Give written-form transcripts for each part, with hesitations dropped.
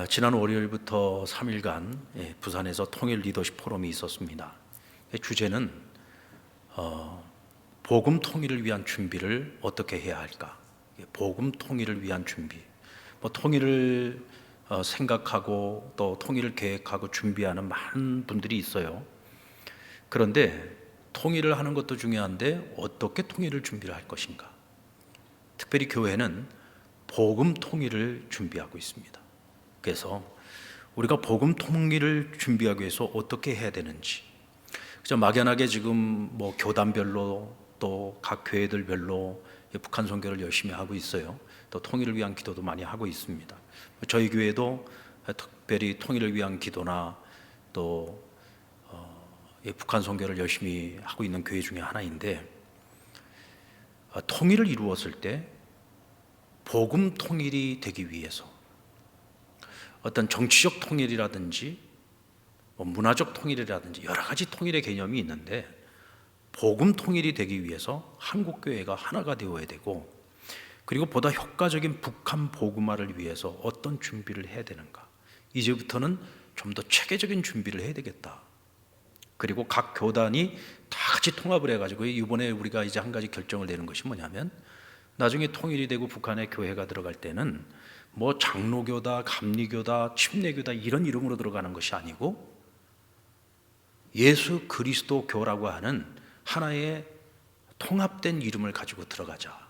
지난 월요일부터 3일간 부산에서 통일 리더십 포럼이 있었습니다. 주제는 복음 통일을 위한 준비를 어떻게 해야 할까? 복음 통일을 위한 준비. 통일을 생각하고 또 통일을 계획하고 준비하는 많은 분들이 있어요. 그런데 통일을 하는 것도 중요한데 어떻게 통일을 준비를 할 것인가? 특별히 교회는 복음 통일을 준비하고 있습니다. 그래서 우리가 복음 통일을 준비하기 위해서 어떻게 해야 되는지, 막연하게 지금 교단별로 또 각 교회들별로 북한 선교를 열심히 하고 있어요. 또 통일을 위한 기도도 많이 하고 있습니다. 저희 교회도 특별히 통일을 위한 기도나 또 북한 선교를 열심히 하고 있는 교회 중에 하나인데, 통일을 이루었을 때 복음 통일이 되기 위해서 어떤 정치적 통일이라든지 문화적 통일이라든지 여러 가지 통일의 개념이 있는데, 복음 통일이 되기 위해서 한국교회가 하나가 되어야 되고, 그리고 보다 효과적인 북한 복음화를 위해서 어떤 준비를 해야 되는가, 이제부터는 좀 더 체계적인 준비를 해야 되겠다. 그리고 각 교단이 다 같이 통합을 해가지고 이번에 우리가 이제 한 가지 결정을 내는 것이 뭐냐면, 나중에 통일이 되고 북한에 교회가 들어갈 때는 장로교다, 감리교다, 침례교다 이런 이름으로 들어가는 것이 아니고 예수 그리스도 교라고 하는 하나의 통합된 이름을 가지고 들어가자.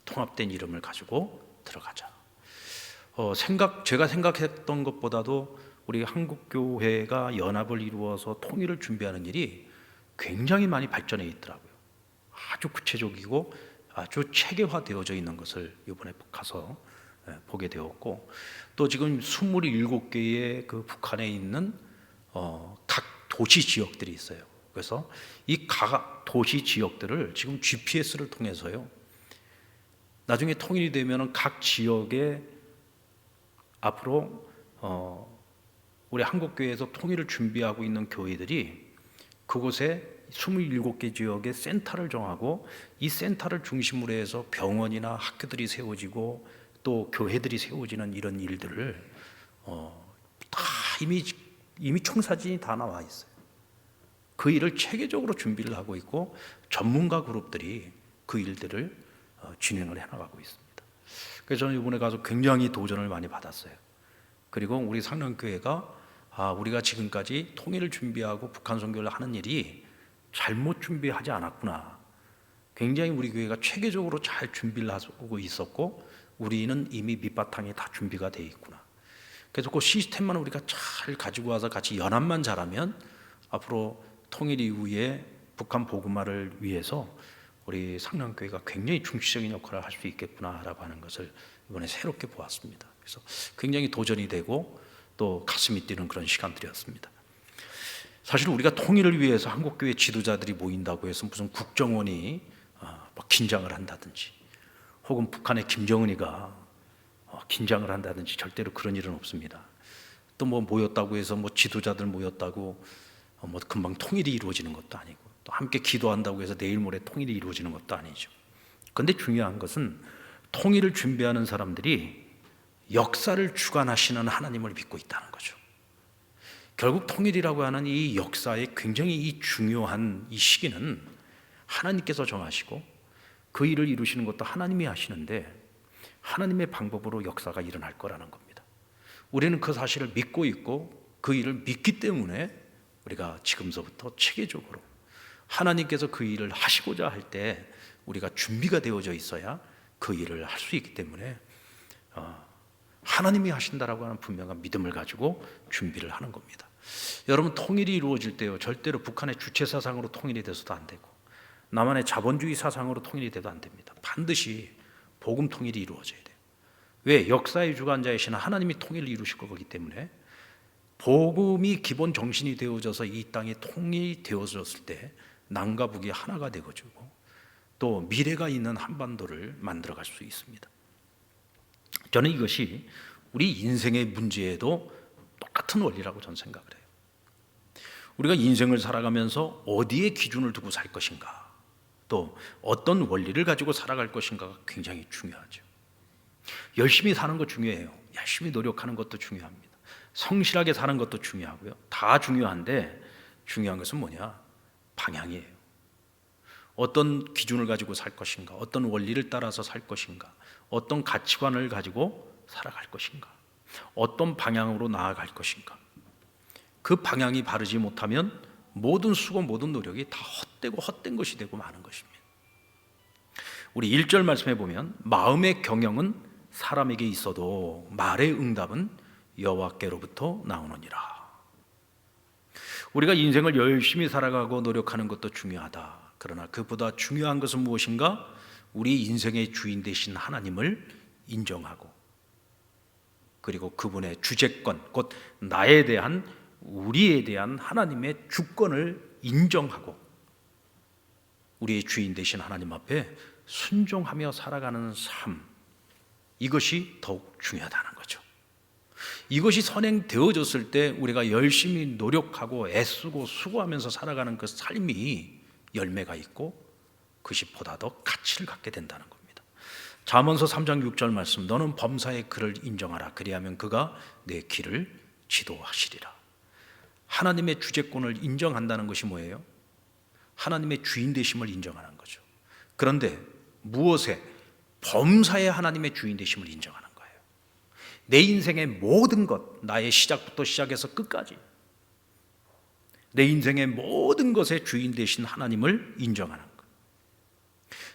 통합된 이름을 가지고 들어가자. 제가 생각했던 것보다도 우리 한국교회가 연합을 이루어서 통일을 준비하는 일이 굉장히 많이 발전해 있더라고요. 아주 구체적이고 아주 체계화되어져 있는 것을 이번에 가서 보게 되었고, 또 지금 27개의 그 북한에 있는 각 도시 지역들이 있어요. 그래서 이 각 도시 지역들을 지금 GPS를 통해서요, 나중에 통일이 되면 각 지역에 앞으로 우리 한국교회에서 통일을 준비하고 있는 교회들이 그곳에 27개 지역의 센터를 정하고, 이 센터를 중심으로 해서 병원이나 학교들이 세워지고 또 교회들이 세워지는 이런 일들을 다 이미 총사진이 다 나와 있어요. 그 일을 체계적으로 준비를 하고 있고, 전문가 그룹들이 그 일들을 진행을 해나가고 있습니다. 그래서 저는 이번에 가서 굉장히 도전을 많이 받았어요. 그리고 우리 상령교회가 우리가 지금까지 통일을 준비하고 북한 선교를 하는 일이 잘못 준비하지 않았구나. 굉장히 우리 교회가 체계적으로 잘 준비를 하고 있었고, 우리는 이미 밑바탕이 다 준비가 되어 있구나. 그래서 그 시스템만 우리가 잘 가지고 와서 같이 연합만 잘하면 앞으로 통일 이후에 북한 복음화를 위해서 우리 상령교회가 굉장히 중시적인 역할을 할 수 있겠구나라고 하는 것을 이번에 새롭게 보았습니다. 그래서 굉장히 도전이 되고 또 가슴이 뛰는 그런 시간들이었습니다. 사실 우리가 통일을 위해서 한국교회 지도자들이 모인다고 해서 무슨 국정원이 긴장을 한다든지, 혹은 북한의 김정은이가 긴장을 한다든지 절대로 그런 일은 없습니다. 또 모였다고 해서 지도자들 모였다고 금방 통일이 이루어지는 것도 아니고, 또 함께 기도한다고 해서 내일 모레 통일이 이루어지는 것도 아니죠. 그런데 중요한 것은 통일을 준비하는 사람들이 역사를 주관하시는 하나님을 믿고 있다는 거죠. 결국 통일이라고 하는 이 역사의 굉장히 이 중요한 이 시기는 하나님께서 정하시고 그 일을 이루시는 것도 하나님이 하시는데, 하나님의 방법으로 역사가 일어날 거라는 겁니다. 우리는 그 사실을 믿고 있고 그 일을 믿기 때문에 우리가 지금서부터 체계적으로 하나님께서 그 일을 하시고자 할 때 우리가 준비가 되어져 있어야 그 일을 할 수 있기 때문에 하나님이 하신다라고 하는 분명한 믿음을 가지고 준비를 하는 겁니다. 여러분, 통일이 이루어질 때요, 절대로 북한의 주체 사상으로 통일이 돼서도 안 되고 남한의 자본주의 사상으로 통일이 돼도 안 됩니다. 반드시 복음 통일이 이루어져야 돼요. 왜? 역사의 주관자이신 하나님이 통일을 이루실 거기 때문에 복음이 기본 정신이 되어져서 이 땅에 통일이 되어졌을 때 남과 북이 하나가 되어지고 또 미래가 있는 한반도를 만들어갈 수 있습니다. 저는 이것이 우리 인생의 문제에도 똑같은 원리라고 저는 생각을 해요. 우리가 인생을 살아가면서 어디에 기준을 두고 살 것인가, 또 어떤 원리를 가지고 살아갈 것인가가 굉장히 중요하죠. 열심히 사는 거 중요해요. 열심히 노력하는 것도 중요합니다. 성실하게 사는 것도 중요하고요. 다 중요한데 중요한 것은 뭐냐? 방향이에요. 어떤 기준을 가지고 살 것인가? 어떤 원리를 따라서 살 것인가? 어떤 가치관을 가지고 살아갈 것인가? 어떤 방향으로 나아갈 것인가? 그 방향이 바르지 못하면 모든 수고 모든 노력이 다 헛되고 헛된 것이 되고 마는 것입니다. 우리 1절 말씀해 보면 마음의 경영은 사람에게 있어도 말의 응답은 여호와께로부터 나오느니라. 우리가 인생을 열심히 살아가고 노력하는 것도 중요하다. 그러나 그보다 중요한 것은 무엇인가? 우리 인생의 주인 되신 하나님을 인정하고 그리고 그분의 주재권, 곧 나에 대한 우리에 대한 하나님의 주권을 인정하고 우리의 주인 되신 하나님 앞에 순종하며 살아가는 삶, 이것이 더욱 중요하다는 거죠. 이것이 선행되어졌을 때 우리가 열심히 노력하고 애쓰고 수고하면서 살아가는 그 삶이 열매가 있고 그것이 보다 더 가치를 갖게 된다는 겁니다. 잠언서 3장 6절 말씀, 너는 범사의 그를 인정하라. 그리하면 그가 내 길을 지도하시리라. 하나님의 주재권을 인정한다는 것이 뭐예요? 하나님의 주인 되심을 인정하는 거죠. 그런데 무엇에? 범사의 하나님의 주인 되심을 인정하는 거예요. 내 인생의 모든 것, 나의 시작부터 시작해서 끝까지 내 인생의 모든 것의 주인 되신 하나님을 인정하는 것.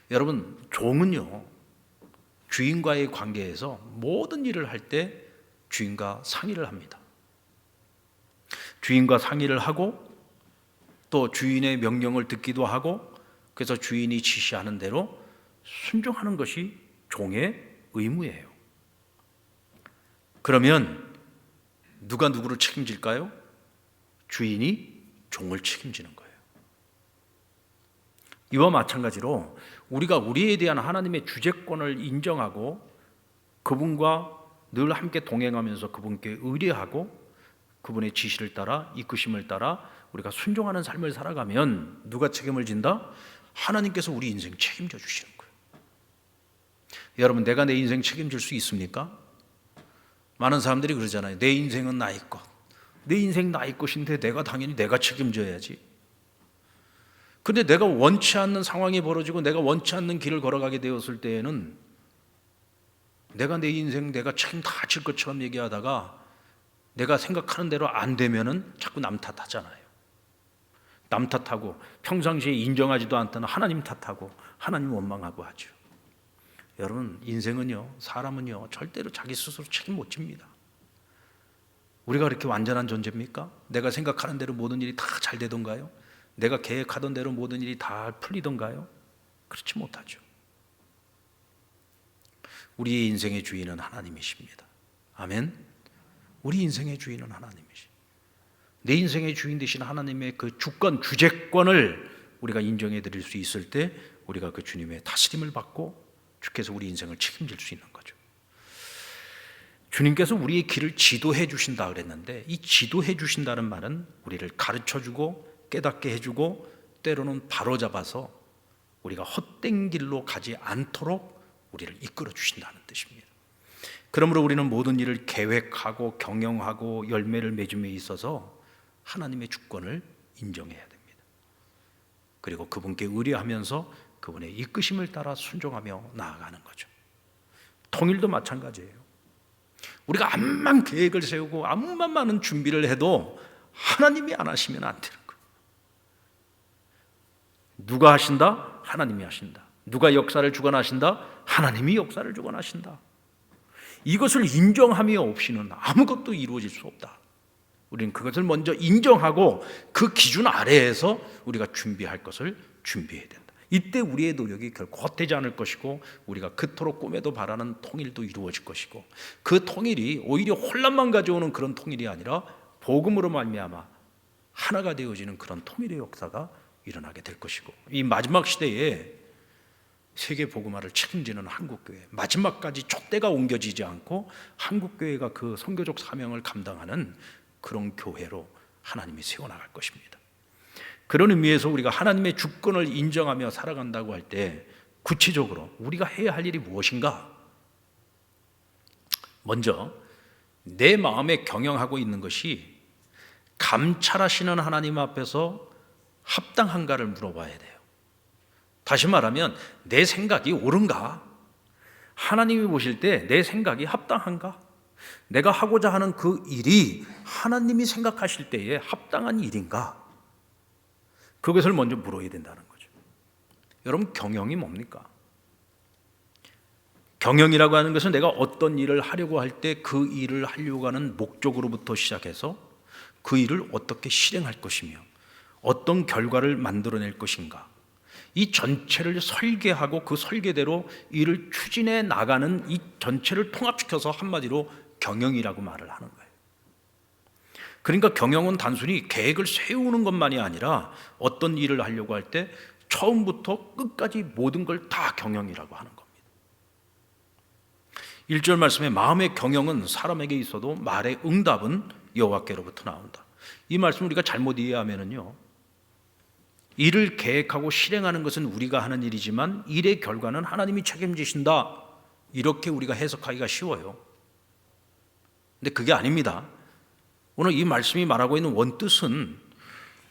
여러분, 종은요, 주인과의 관계에서 모든 일을 할 때 주인과 상의를 합니다. 주인과 상의를 하고 또 주인의 명령을 듣기도 하고 그래서 주인이 지시하는 대로 순종하는 것이 종의 의무예요. 그러면 누가 누구를 책임질까요? 주인이 종을 책임지는 거예요. 이와 마찬가지로 우리가 우리에 대한 하나님의 주재권을 인정하고 그분과 늘 함께 동행하면서 그분께 의뢰하고 그분의 지시를 따라 이끄심을 따라 우리가 순종하는 삶을 살아가면 누가 책임을 진다? 하나님께서 우리 인생 책임져 주시는 거예요. 여러분, 내가 내 인생 책임질 수 있습니까? 많은 사람들이 그러잖아요. 내 인생은 나의 것. 내 인생 나의 것인데 당연히 내가 책임져야지. 근데 내가 원치 않는 상황이 벌어지고 내가 원치 않는 길을 걸어가게 되었을 때에는 내가 내 인생 내가 책임 다 질 것처럼 얘기하다가 내가 생각하는 대로 안 되면은 자꾸 남 탓하잖아요. 남 탓하고 평상시에 인정하지도 않던 하나님 탓하고 하나님 원망하고 하죠. 여러분, 인생은요, 사람은요, 절대로 자기 스스로 책임 못 집니다. 우리가 그렇게 완전한 존재입니까? 내가 생각하는 대로 모든 일이 다 잘 되던가요? 내가 계획하던 대로 모든 일이 다 풀리던가요? 그렇지 못하죠. 우리의 인생의 주인은 하나님이십니다. 아멘. 우리 인생의 주인은 하나님이십니다. 내 인생의 주인 되신 하나님의 그 주권, 주재권을 우리가 인정해 드릴 수 있을 때 우리가 그 주님의 다스림을 받고 주께서 우리 인생을 책임질 수 있는 거죠. 주님께서 우리의 길을 지도해 주신다 그랬는데 이 지도해 주신다는 말은 우리를 가르쳐 주고 깨닫게 해주고 때로는 바로잡아서 우리가 헛된 길로 가지 않도록 우리를 이끌어 주신다는 뜻입니다. 그러므로 우리는 모든 일을 계획하고 경영하고 열매를 맺음에 있어서 하나님의 주권을 인정해야 됩니다. 그리고 그분께 의뢰하면서 그분의 이끄심을 따라 순종하며 나아가는 거죠. 통일도 마찬가지예요. 우리가 암만 계획을 세우고 암만 많은 준비를 해도 하나님이 안 하시면 안 되는 거예요. 누가 하신다? 하나님이 하신다. 누가 역사를 주관하신다? 하나님이 역사를 주관하신다. 이것을 인정함이 없이는 아무것도 이루어질 수 없다. 우리는 그것을 먼저 인정하고 그 기준 아래에서 우리가 준비할 것을 준비해야 된다. 이때 우리의 노력이 결코 헛되지 않을 것이고 우리가 그토록 꿈에도 바라는 통일도 이루어질 것이고 그 통일이 오히려 혼란만 가져오는 그런 통일이 아니라 복음으로 말미암아 하나가 되어지는 그런 통일의 역사가 일어나게 될 것이고 이 마지막 시대에 세계 복음화를 책임지는 한국교회, 마지막까지 촛대가 옮겨지지 않고 한국교회가 그 선교적 사명을 감당하는 그런 교회로 하나님이 세워나갈 것입니다. 그런 의미에서 우리가 하나님의 주권을 인정하며 살아간다고 할 때 구체적으로 우리가 해야 할 일이 무엇인가? 먼저 내 마음에 경영하고 있는 것이 감찰하시는 하나님 앞에서 합당한가를 물어봐야 돼요. 다시 말하면 내 생각이 옳은가? 하나님이 보실 때 내 생각이 합당한가? 내가 하고자 하는 그 일이 하나님이 생각하실 때에 합당한 일인가? 그것을 먼저 물어야 된다는 거죠. 여러분, 경영이 뭡니까? 경영이라고 하는 것은 내가 어떤 일을 하려고 할 때 그 일을 하려고 하는 목적으로부터 시작해서 그 일을 어떻게 실행할 것이며 어떤 결과를 만들어낼 것인가, 이 전체를 설계하고 그 설계대로 일을 추진해 나가는 이 전체를 통합시켜서 한마디로 경영이라고 말을 하는 거예요. 그러니까 경영은 단순히 계획을 세우는 것만이 아니라 어떤 일을 하려고 할 때 처음부터 끝까지 모든 걸 다 경영이라고 하는 겁니다. 1절 말씀에 마음의 경영은 사람에게 있어도 말의 응답은 여호와께로부터 나온다. 이 말씀 우리가 잘못 이해하면은요, 일을 계획하고 실행하는 것은 우리가 하는 일이지만 일의 결과는 하나님이 책임지신다, 이렇게 우리가 해석하기가 쉬워요. 근데 그게 아닙니다. 오늘 이 말씀이 말하고 있는 원뜻은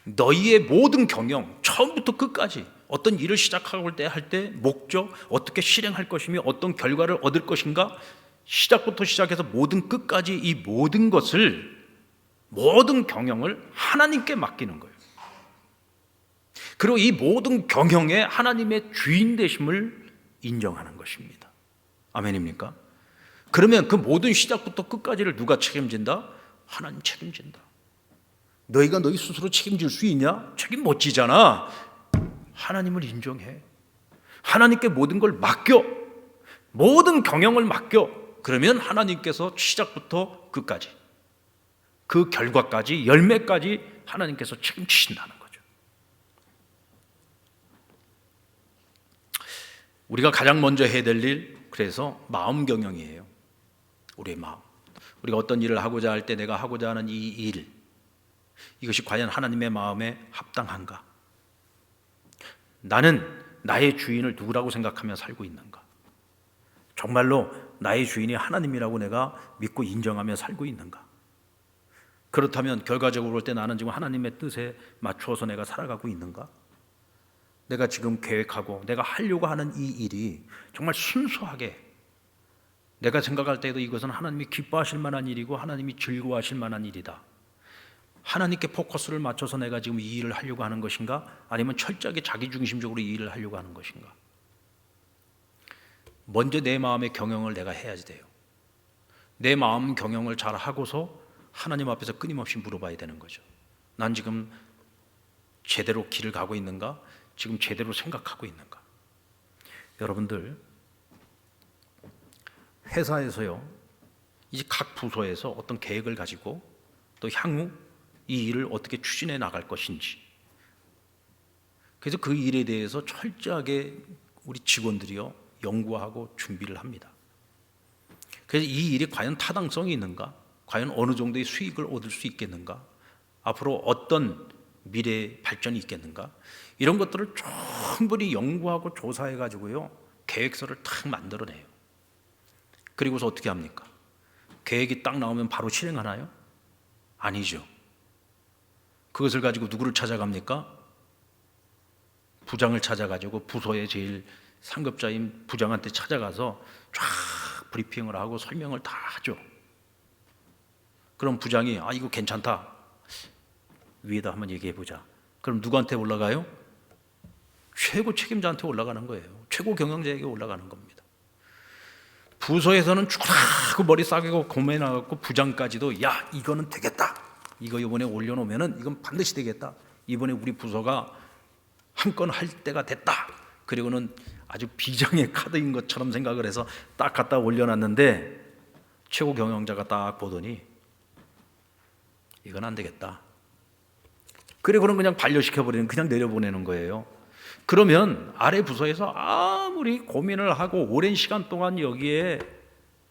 너희의 모든 경영, 처음부터 끝까지 어떤 일을 시작할 때 목적, 어떻게 실행할 것이며 어떤 결과를 얻을 것인가, 시작부터 시작해서 모든 끝까지 이 모든 것을, 모든 경영을 하나님께 맡기는 거예요. 그리고 이 모든 경영에 하나님의 주인 되심을 인정하는 것입니다. 아멘입니까? 그러면 그 모든 시작부터 끝까지를 누가 책임진다? 하나님 책임진다. 너희가 너희 스스로 책임질 수 있냐? 책임 못 지잖아. 하나님을 인정해. 하나님께 모든 걸 맡겨. 모든 경영을 맡겨. 그러면 하나님께서 시작부터 끝까지, 그 결과까지, 열매까지 하나님께서 책임지신다는 거죠. 우리가 가장 먼저 해야 될 일, 그래서 마음 경영이에요. 우리의 마음. 우리가 어떤 일을 하고자 할 때 내가 하고자 하는 이 일, 이것이 과연 하나님의 마음에 합당한가? 나는 나의 주인을 누구라고 생각하며 살고 있는가? 정말로 나의 주인이 하나님이라고 내가 믿고 인정하며 살고 있는가? 그렇다면 결과적으로 볼 때 나는 지금 하나님의 뜻에 맞추어서 내가 살아가고 있는가? 내가 지금 계획하고 내가 하려고 하는 이 일이 정말 순수하게 내가 생각할 때에도 이것은 하나님이 기뻐하실 만한 일이고 하나님이 즐거워하실 만한 일이다, 하나님께 포커스를 맞춰서 내가 지금 이 일을 하려고 하는 것인가? 아니면 철저하게 자기중심적으로 이 일을 하려고 하는 것인가? 먼저 내 마음의 경영을 내가 해야지 돼요. 내 마음 경영을 잘 하고서 하나님 앞에서 끊임없이 물어봐야 되는 거죠. 난 지금 제대로 길을 가고 있는가? 지금 제대로 생각하고 있는가? 여러분들, 회사에서요, 이제 각 부서에서 어떤 계획을 가지고 또 향후 이 일을 어떻게 추진해 나갈 것인지, 그래서 그 일에 대해서 철저하게 우리 직원들이요 연구하고 준비를 합니다. 그래서 이 일이 과연 타당성이 있는가, 과연 어느 정도의 수익을 얻을 수 있겠는가, 앞으로 어떤 미래 발전이 있겠는가, 이런 것들을 충분히 연구하고 조사해 가지고요 계획서를 탁 만들어내요. 그리고서 어떻게 합니까? 계획이 딱 나오면 바로 실행하나요? 아니죠. 그것을 가지고 누구를 찾아갑니까? 부장을 찾아가지고 부서의 제일 상급자인 부장한테 찾아가서 쫙 브리핑을 하고 설명을 다 하죠. 그럼 부장이 이거 괜찮다, 위에다 한번 얘기해 보자. 그럼 누구한테 올라가요? 최고 책임자한테 올라가는 거예요. 최고 경영자에게 올라가는 겁니다. 부서에서는 쭈그라고 머리 싸개고 고민해갖고 부장까지도 야 이거는 되겠다, 이거 이번에 올려놓으면은 이건 반드시 되겠다, 이번에 우리 부서가 한 건 할 때가 됐다, 그리고는 아주 비장의 카드인 것처럼 생각을 해서 딱 갖다 올려놨는데 최고 경영자가 딱 보더니 이건 안 되겠다, 그리고는 그냥 반려시켜버리는, 그냥 내려보내는 거예요. 그러면 아래 부서에서 아무리 고민을 하고 오랜 시간 동안 여기에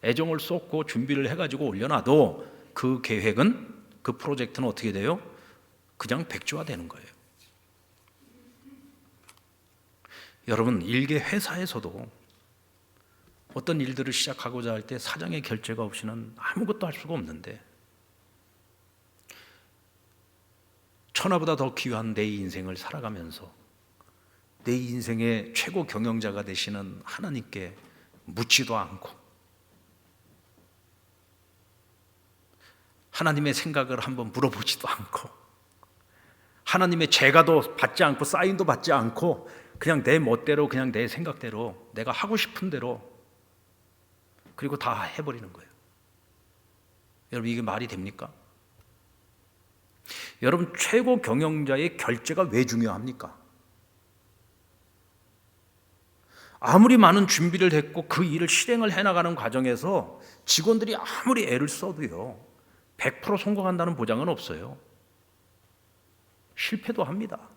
애정을 쏟고 준비를 해가지고 올려놔도 그 계획은, 그 프로젝트는 어떻게 돼요? 그냥 백지화되는 거예요. 여러분, 일개 회사에서도 어떤 일들을 시작하고자 할 때 사장의 결재가 없이는 아무것도 할 수가 없는데, 천하보다 더 귀한 내 인생을 살아가면서 내 인생의 최고 경영자가 되시는 하나님께 묻지도 않고 하나님의 생각을 한번 물어보지도 않고 하나님의 제가도 받지 않고 사인도 받지 않고 그냥 내 멋대로, 그냥 내 생각대로, 내가 하고 싶은 대로, 그리고 다 해버리는 거예요. 여러분, 이게 말이 됩니까? 여러분, 최고 경영자의 결재가 왜 중요합니까? 아무리 많은 준비를 했고 그 일을 실행을 해나가는 과정에서 직원들이 아무리 애를 써도요, 100% 성공한다는 보장은 없어요. 실패도 합니다.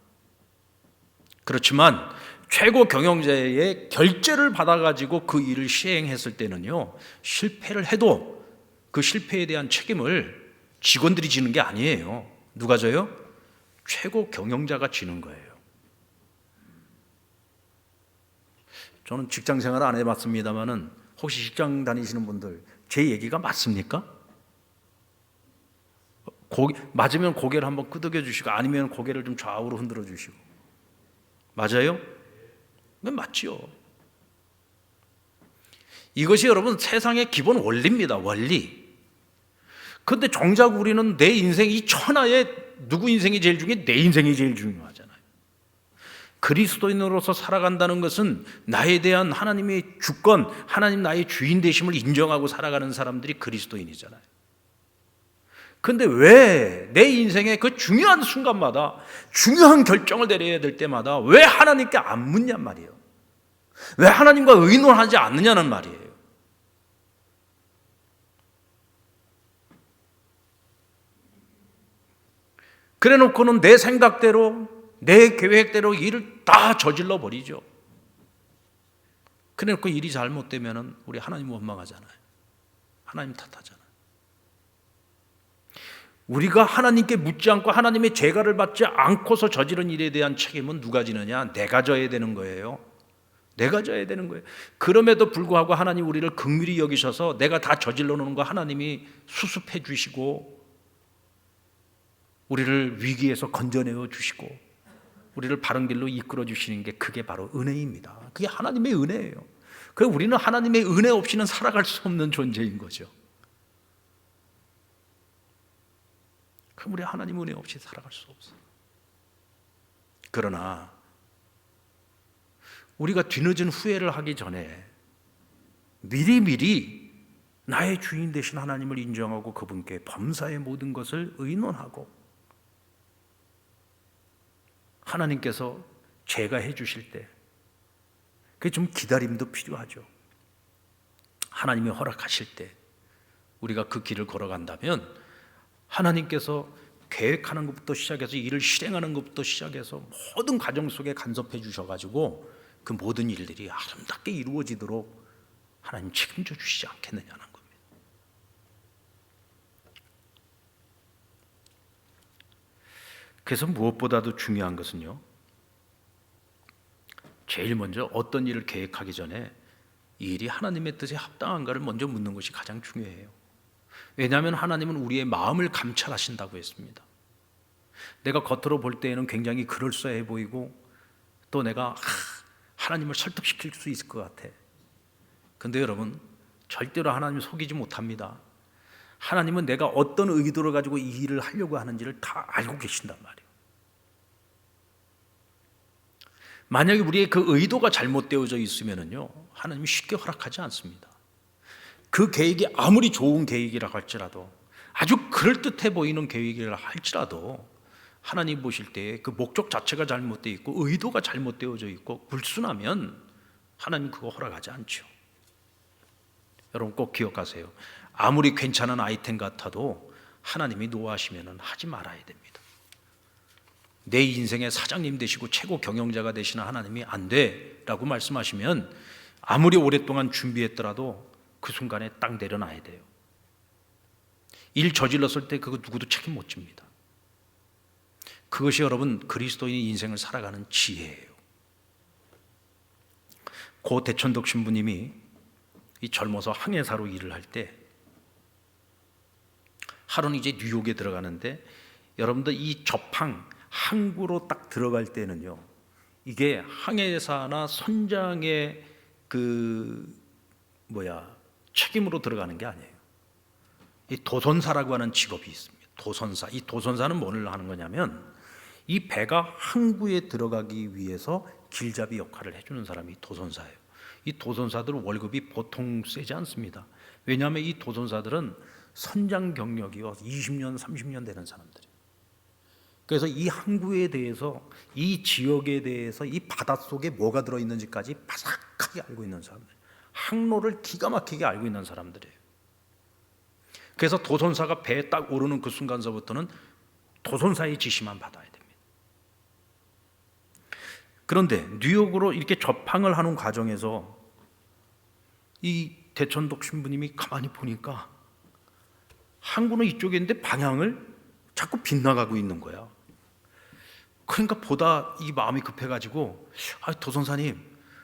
그렇지만 최고 경영자의 결재를 받아가지고 그 일을 시행했을 때는요, 실패를 해도 그 실패에 대한 책임을 직원들이 지는 게 아니에요. 누가 져요? 최고 경영자가 지는 거예요. 저는 직장 생활을 안 해봤습니다만은 혹시 직장 다니시는 분들 제 얘기가 맞습니까? 맞으면 고개를 한번 끄덕여 주시고 아니면 고개를 좀 좌우로 흔들어 주시고. 맞아요? 그건 맞지요. 이것이 여러분 세상의 기본 원리입니다. 원리. 그런데 정작 우리는 내 인생, 이 천하에 누구 인생이 제일 중요해? 내 인생이 제일 중요하잖아요. 그리스도인으로서 살아간다는 것은 나에 대한 하나님의 주권, 하나님 나의 주인 되심을 인정하고 살아가는 사람들이 그리스도인이잖아요. 그런데 왜 내 인생의 그 중요한 순간마다, 중요한 결정을 내려야 될 때마다 왜 하나님께 안 묻냔 말이에요. 왜 하나님과 의논하지 않느냐는 말이에요. 그래 놓고는 내 생각대로, 내 계획대로 일을 다 저질러 버리죠. 그래 놓고 일이 잘못되면 우리 하나님 원망하잖아요. 하나님 탓하잖아요. 우리가 하나님께 묻지 않고 하나님의 제가를 받지 않고서 저지른 일에 대한 책임은 누가 지느냐? 내가 져야 되는 거예요. 내가 져야 되는 거예요. 그럼에도 불구하고 하나님 우리를 긍휼히 여기셔서 내가 다 저질러 놓은 거 하나님이 수습해 주시고 우리를 위기에서 건져내어 주시고 우리를 바른 길로 이끌어 주시는 게 그게 바로 은혜입니다. 그게 하나님의 은혜예요. 그래서 우리는 하나님의 은혜 없이는 살아갈 수 없는 존재인 거죠. 그럼 우리 하나님 은혜 없이 살아갈 수 없어요. 그러나 우리가 뒤늦은 후회를 하기 전에 미리미리 나의 주인 되신 하나님을 인정하고 그분께 범사의 모든 것을 의논하고 하나님께서 제가 해 주실 때 그게 좀 기다림도 필요하죠. 하나님이 허락하실 때 우리가 그 길을 걸어간다면 하나님께서 계획하는 것부터 시작해서 일을 실행하는 것부터 시작해서 모든 과정 속에 간섭해 주셔가지고 그 모든 일들이 아름답게 이루어지도록 하나님 책임져 주시지 않겠느냐는 겁니다. 그래서 무엇보다도 중요한 것은요, 제일 먼저 어떤 일을 계획하기 전에 이 일이 하나님의 뜻에 합당한가를 먼저 묻는 것이 가장 중요해요. 왜냐하면 하나님은 우리의 마음을 감찰하신다고 했습니다. 내가 겉으로 볼 때에는 굉장히 그럴싸해 보이고 또 내가 하나님을 설득시킬 수 있을 것 같아. 그런데 여러분, 절대로 하나님 속이지 못합니다. 하나님은 내가 어떤 의도를 가지고 이 일을 하려고 하는지를 다 알고 계신단 말이에요. 만약에 우리의 그 의도가 잘못되어져 있으면요, 하나님이 쉽게 허락하지 않습니다. 그 계획이 아무리 좋은 계획이라 할지라도, 아주 그럴듯해 보이는 계획이라 할지라도 하나님 보실 때 그 목적 자체가 잘못되어 있고 의도가 잘못되어져 있고 불순하면 하나님 그거 허락하지 않죠. 여러분 꼭 기억하세요. 아무리 괜찮은 아이템 같아도 하나님이 노하시면 하지 말아야 됩니다. 내 인생의 사장님 되시고 최고 경영자가 되시는 하나님이 안 돼라고 말씀하시면 아무리 오랫동안 준비했더라도 그 순간에 딱 내려놔야 돼요. 일 저질렀을 때 그거 누구도 책임 못 집니다. 그것이 여러분 그리스도인의 인생을 살아가는 지혜예요. 고 대천덕 신부님이 이 젊어서 항해사로 일을 할 때 하루는 이제 뉴욕에 들어가는데 여러분들 이 접항 항구로 딱 들어갈 때는요, 이게 항해사나 선장의 책임으로 들어가는 게 아니에요. 이 도선사라고 하는 직업이 있습니다. 도선사. 이 도선사는 뭘 하는 거냐면 이 배가 항구에 들어가기 위해서 길잡이 역할을 해주는 사람이 도선사예요. 이 도선사들 월급이 보통 세지 않습니다. 왜냐하면 이 도선사들은 선장 경력이 20년, 30년 되는 사람들이에요. 그래서 이 항구에 대해서, 이 지역에 대해서, 이 바닷속에 뭐가 들어있는지까지 바삭하게 알고 있는 사람들, 항로를 기가 막히게 알고 있는 사람들이에요. 그래서 도선사가 배에 딱 오르는 그 순간서부터는 도선사의 지시만 받아야 됩니다. 그런데 뉴욕으로 이렇게 접항을 하는 과정에서 이 대천독 신부님이 가만히 보니까 항구는 이쪽에 있는데 방향을 자꾸 빗나가고 있는 거야. 그러니까 보다 이 마음이 급해가지고, 도선사님,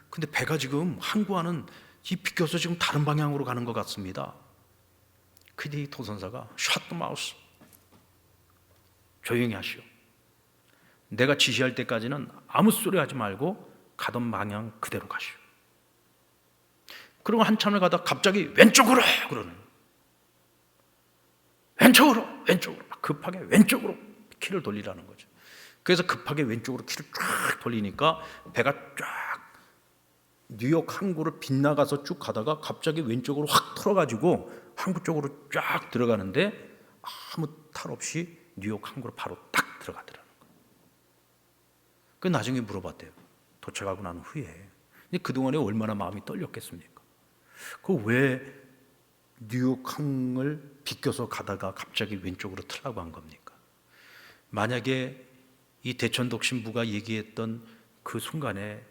근데 배가 지금 항구와는 이 비껴서 지금 다른 방향으로 가는 것 같습니다. 근데 이 도선사가 Shut the mouth, 조용히 하시오. 내가 지시할 때까지는 아무 소리 하지 말고 가던 방향 그대로 가시오. 그리고 한참을 가다 갑자기 왼쪽으로 그러는, 왼쪽으로 급하게 왼쪽으로 키를 돌리라는 거죠. 그래서 급하게 왼쪽으로 키를 쫙 돌리니까 배가 쫙 뉴욕 항구를 빗나가서 쭉 가다가 갑자기 왼쪽으로 확 틀어가지고 항구 쪽으로 쫙 들어가는데 아무 탈 없이 뉴욕 항구로 바로 딱 들어가더라는 거예요. 그 나중에 물어봤대요. 도착하고 난 후에. 그동안에 얼마나 마음이 떨렸겠습니까? 그 왜 뉴욕 항을 비껴서 가다가 갑자기 왼쪽으로 틀라고 한 겁니까? 만약에 이 대천독 신부가 얘기했던 그 순간에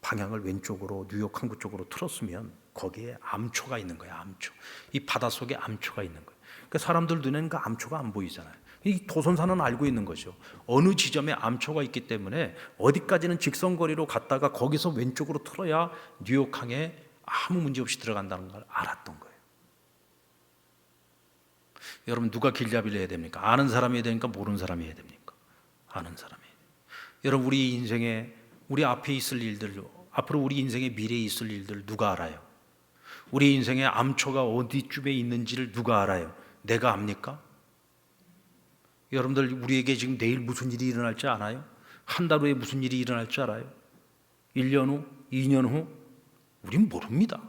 방향을 왼쪽으로 뉴욕 항구 쪽으로 틀었으면 거기에 암초가 있는 거예요. 암초. 이 바닷속에 암초가 있는 거예요. 그러니까 사람들 눈에는 그 암초가 안 보이잖아요. 이 도선사는 알고 있는 거죠. 어느 지점에 암초가 있기 때문에 어디까지는 직선거리로 갔다가 거기서 왼쪽으로 틀어야 뉴욕 항에 아무 문제 없이 들어간다는 걸 알았던 거예요. 여러분, 누가 길잡이를 해야 됩니까? 아는 사람이 해야 됩니까? 모르는 사람이 해야 됩니까? 아는 사람이. 여러분, 우리 인생에, 우리 앞에 있을 일들, 앞으로 우리 인생의 미래에 있을 일들 누가 알아요? 우리 인생의 암초가 어디쯤에 있는지를 누가 알아요? 내가 압니까? 여러분들, 우리에게 지금 내일 무슨 일이 일어날지 알아요? 한 달 후에 무슨 일이 일어날지 알아요? 1년 후? 2년 후? 우린 모릅니다.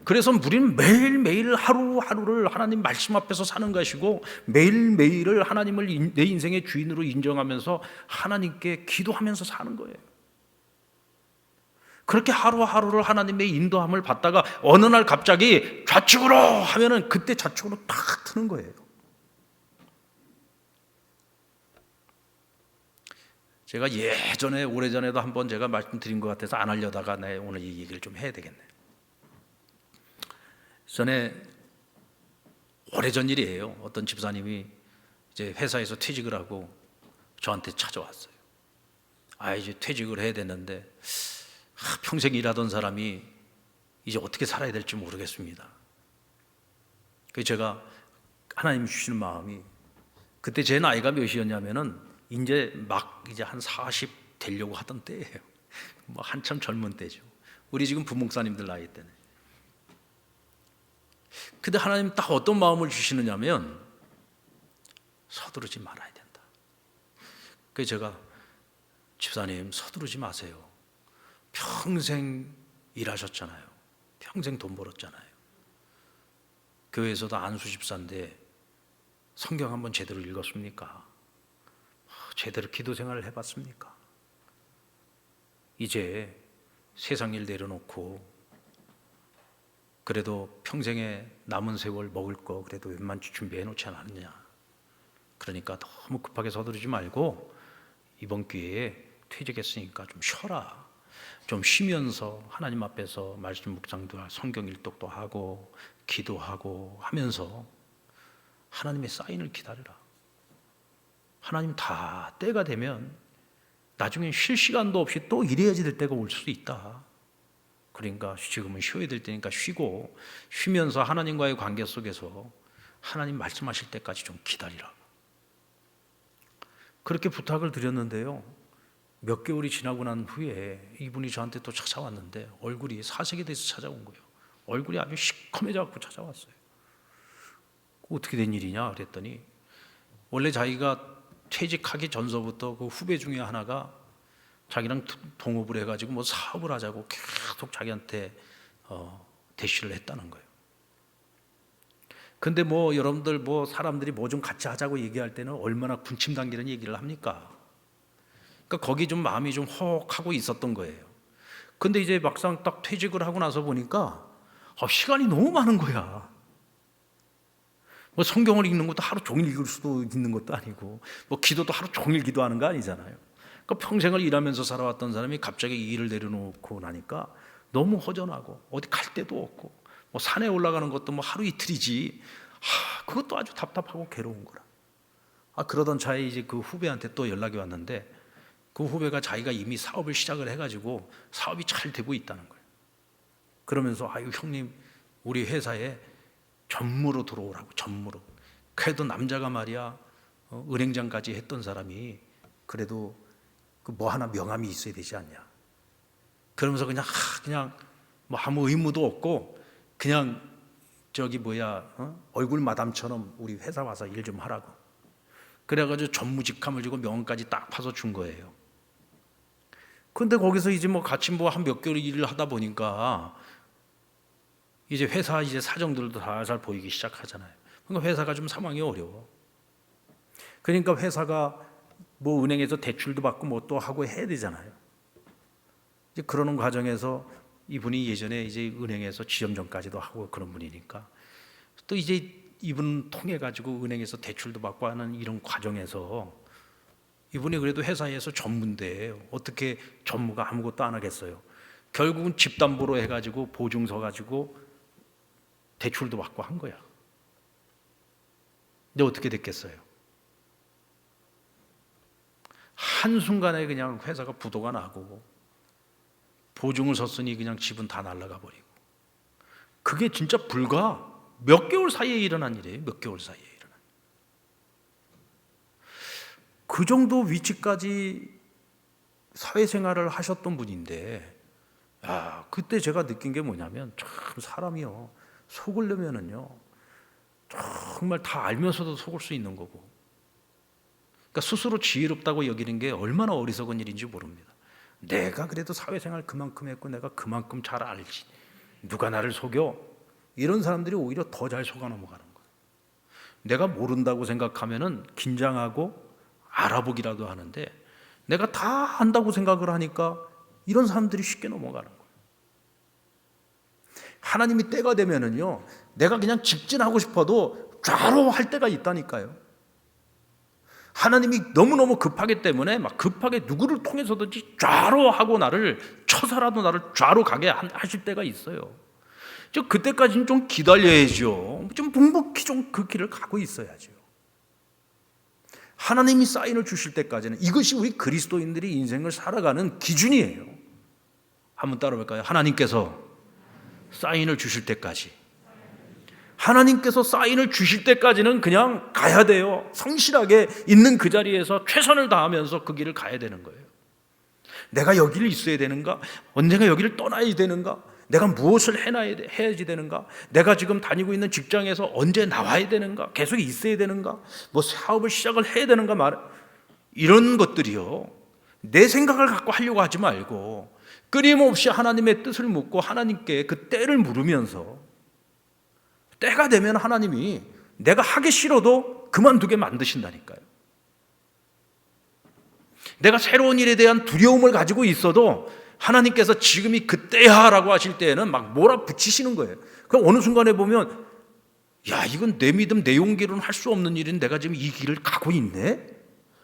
그래서 우리는 매일매일 하루하루를 하나님 말씀 앞에서 사는 것이고, 매일매일을 하나님을 내 인생의 주인으로 인정하면서 하나님께 기도하면서 사는 거예요. 그렇게 하루하루를 하나님의 인도함을 받다가 어느 날 갑자기 좌측으로 하면은 그때 좌측으로 탁 트는 거예요. 제가 예전에, 오래전에도 한번 제가 말씀드린 것 같아서 안 하려다가 오늘 이 얘기를 좀 해야 되겠네. 전에 오래전 일이에요. 어떤 집사님이 이제 회사에서 퇴직을 하고 저한테 찾아왔어요. 이제 퇴직을 해야 되는데 평생 일하던 사람이 이제 어떻게 살아야 될지 모르겠습니다. 그래서 제가 하나님 주시는 마음이, 그때 제 나이가 몇이었냐면은 이제 한 40 되려고 하던 때예요. 뭐 한참 젊은 때죠. 우리 지금 부목사님들 나이 때네. 근데 하나님 딱 어떤 마음을 주시느냐면 서두르지 말아야 된다. 그래서 제가, 집사님 서두르지 마세요. 평생 일하셨잖아요. 평생 돈 벌었잖아요. 교회에서도 안수 집사인데 성경 한번 제대로 읽었습니까? 제대로 기도 생활을 해봤습니까? 이제 세상 일 내려놓고 그래도 평생에 남은 세월 먹을 거 그래도 웬만치 준비해 놓지 않았느냐. 그러니까 너무 급하게 서두르지 말고 이번 기회에 퇴직했으니까 좀 쉬어라. 좀 쉬면서 하나님 앞에서 말씀 묵상도 하고 성경 일독도 하고 기도하고 하면서 하나님의 사인을 기다려라. 하나님 다 때가 되면 나중에 쉴 시간도 없이 또 일해야지 될 때가 올 수도 있다. 그러니까 지금은 쉬어야 될 때니까 쉬고, 쉬면서 하나님과의 관계 속에서 하나님 말씀하실 때까지 좀 기다리라. 그렇게 부탁을 드렸는데요, 몇 개월이 지나고 난 후에 이분이 저한테 또 찾아왔는데 얼굴이 사색이 돼서 찾아온 거예요. 얼굴이 아주 시커매져 갖고 찾아왔어요. 어떻게 된 일이냐 그랬더니, 원래 자기가 퇴직하기 전서부터 그 후배 중에 하나가 자기랑 동업을 해가지고 뭐 사업을 하자고 계속 자기한테 대시를 했다는 거예요. 근데 뭐 여러분들 뭐 사람들이 뭐 좀 같이 하자고 얘기할 때는 얼마나 군침 당기는 얘기를 합니까? 그러니까 거기 좀 마음이 좀 혹하고 있었던 거예요. 근데 이제 막상 딱 퇴직을 하고 나서 보니까 시간이 너무 많은 거야. 뭐 성경을 읽는 것도 하루 종일 읽을 수도 있는 것도 아니고, 뭐 기도도 하루 종일 기도하는 거 아니잖아요. 그러니까 평생을 일하면서 살아왔던 사람이 갑자기 이 일을 내려놓고 나니까 너무 허전하고 어디 갈 데도 없고, 뭐 산에 올라가는 것도 뭐 하루 이틀이지, 그것도 아주 답답하고 괴로운 거라. 그러던 차에 이제 그 후배한테 또 연락이 왔는데, 그 후배가 자기가 이미 사업을 시작을 해가지고 사업이 잘 되고 있다는 거예요. 그러면서 아유 형님, 우리 회사에 전무로 들어오라고. 전무로. 그래도 남자가 말이야 은행장까지 했던 사람이 그래도 그 뭐 하나 명함이 있어야 되지 않냐. 그러면서 그냥 뭐 아무 의무도 없고 그냥 얼굴 마담처럼 우리 회사 와서 일 좀 하라고. 그래가지고 전무직함을 주고 명함까지 딱 파서 준 거예요. 근데 거기서 이제 뭐 같이 뭐 한 몇 개월 일을 하다 보니까 이제 회사 이제 사정들도 다 잘 보이기 시작하잖아요. 그러니까 회사가 좀 상황이 어려워. 그러니까 회사가 뭐 은행에서 대출도 받고 뭐 또 하고 해야 되잖아요. 이제 그러는 과정에서 이분이 예전에 이제 은행에서 지점장까지도 하고 그런 분이니까 또 이제 이분 통해 가지고 은행에서 대출도 받고 하는 이런 과정에서 이분이 그래도 회사에서 전무인데 어떻게 전무가 아무것도 안 하겠어요. 결국은 집담보로 해가지고 보증서 가지고 대출도 받고 한 거야. 근데 어떻게 됐겠어요? 한순간에 그냥 회사가 부도가 나고 보증을 섰으니 그냥 집은 다 날아가 버리고. 그게 진짜 불과 몇 개월 사이에 일어난 일이에요. 몇 개월 사이에 일어난. 그 정도 위치까지 사회생활을 하셨던 분인데, 그때 제가 느낀 게 뭐냐면, 참 사람이요, 속으려면은요 정말 다 알면서도 속을 수 있는 거고, 그러니까 스스로 지혜롭다고 여기는 게 얼마나 어리석은 일인지 모릅니다. 내가 그래도 사회생활 그만큼 했고 내가 그만큼 잘 알지, 누가 나를 속여? 이런 사람들이 오히려 더 잘 속아 넘어가는 거예요. 내가 모른다고 생각하면은 긴장하고 알아보기라도 하는데, 내가 다 안다고 생각을 하니까 이런 사람들이 쉽게 넘어가는 거예요. 하나님이 때가 되면은요, 내가 그냥 직진하고 싶어도 좌로 할 때가 있다니까요. 하나님이 너무너무 급하기 때문에 막 급하게 누구를 통해서든지 좌로 하고 나를 쳐서라도 나를 좌로 가게 하실 때가 있어요. 그때까지는 좀 기다려야죠. 좀 묵묵히 좀 그 길을 가고 있어야죠. 하나님이 사인을 주실 때까지는, 이것이 우리 그리스도인들이 인생을 살아가는 기준이에요. 한번 따라볼까요? 하나님께서 사인을 주실 때까지, 하나님께서 사인을 주실 때까지는 그냥 가야 돼요. 성실하게 있는 그 자리에서 최선을 다하면서 그 길을 가야 되는 거예요. 내가 여기를 있어야 되는가? 언젠가 여기를 떠나야 되는가? 내가 무엇을 해야지 되는가? 내가 지금 다니고 있는 직장에서 언제 나와야 되는가? 계속 있어야 되는가? 뭐 사업을 시작을 해야 되는가? 이런 것들이요, 내 생각을 갖고 하려고 하지 말고 끊임없이 하나님의 뜻을 묻고 하나님께 그 때를 물으면서, 때가 되면 하나님이 내가 하기 싫어도 그만두게 만드신다니까요. 내가 새로운 일에 대한 두려움을 가지고 있어도 하나님께서 지금이 그때야라고 하실 때에는 막 몰아붙이시는 거예요. 그럼 어느 순간에 보면, 이건 내 믿음, 내 용기로는 할 수 없는 일인 내가 지금 이 길을 가고 있네?